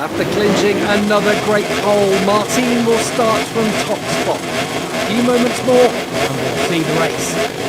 After clinching another great pole, Martin will start from top spot. A few moments more and we'll see the race.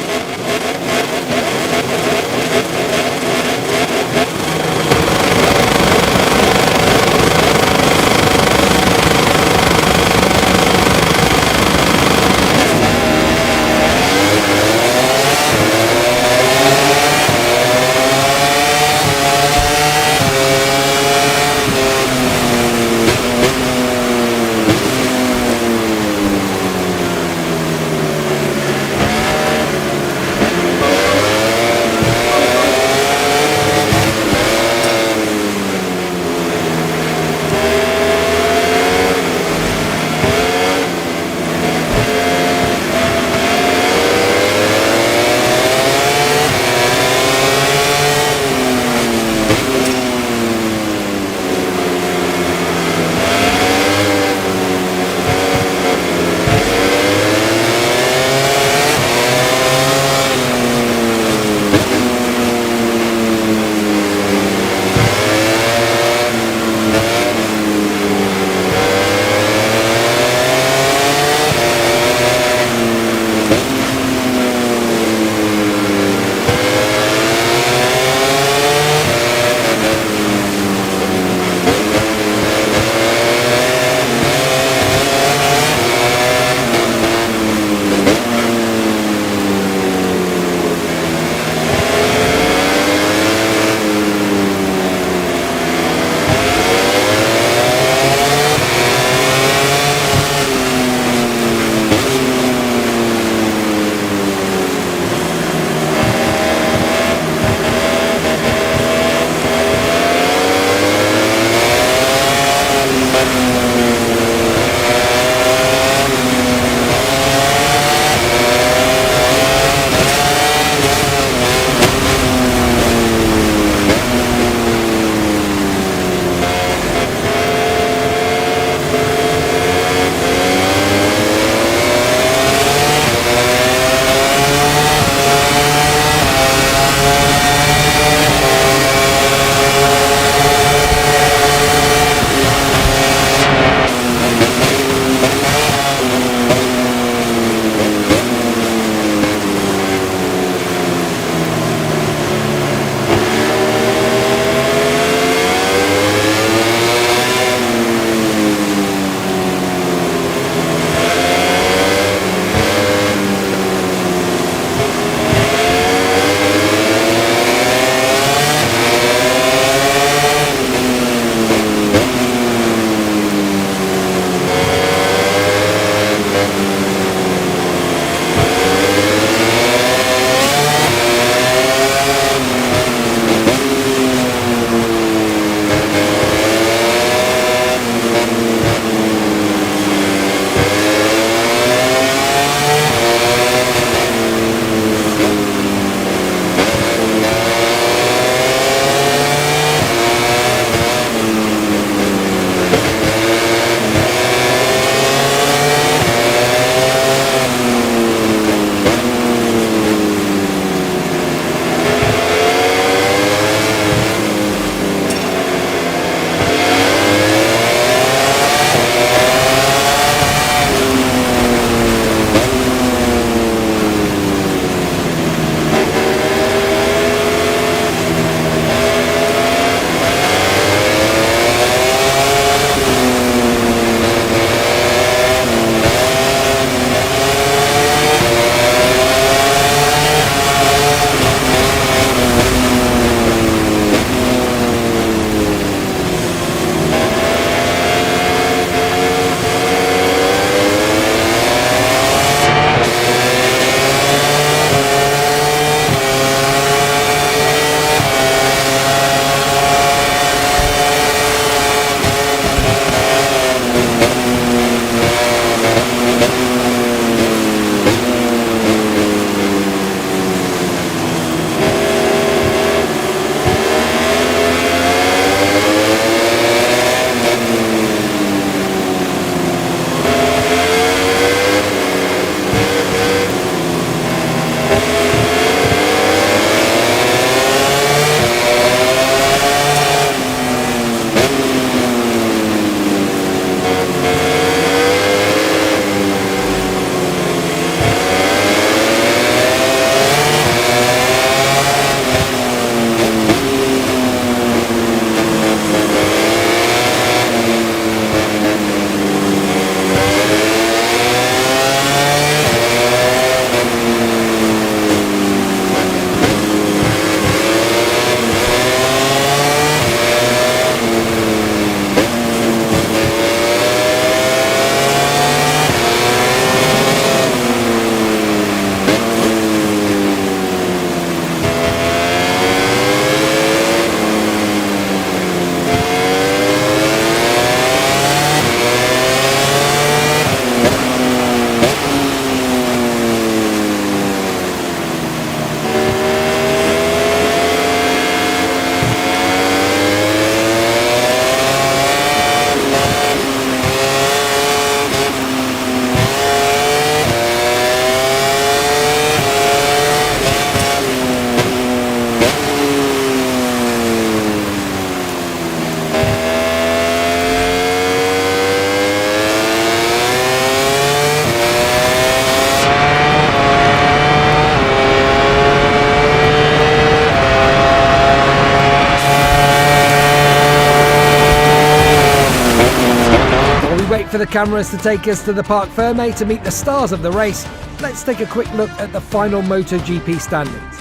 wait for the cameras to take us to the Parc Fermé to meet the stars of the race, let's take a quick look at the final MotoGP standings.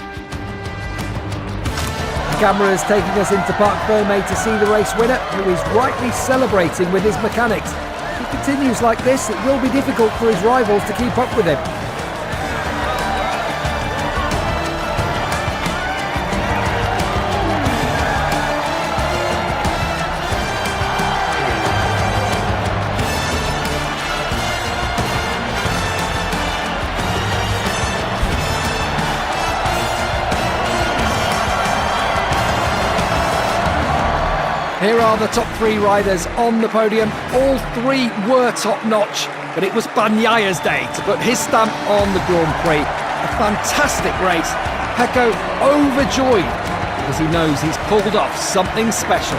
The camera is taking us into Parc Fermé to see the race winner, who is rightly celebrating with his mechanics. If he continues like this, it will be difficult for his rivals to keep up with him. Here are the top three riders on the podium. All three were top-notch, but it was Bagnaya's day to put his stamp on the Grand Prix. A fantastic race. Pecco overjoyed because he knows he's pulled off something special.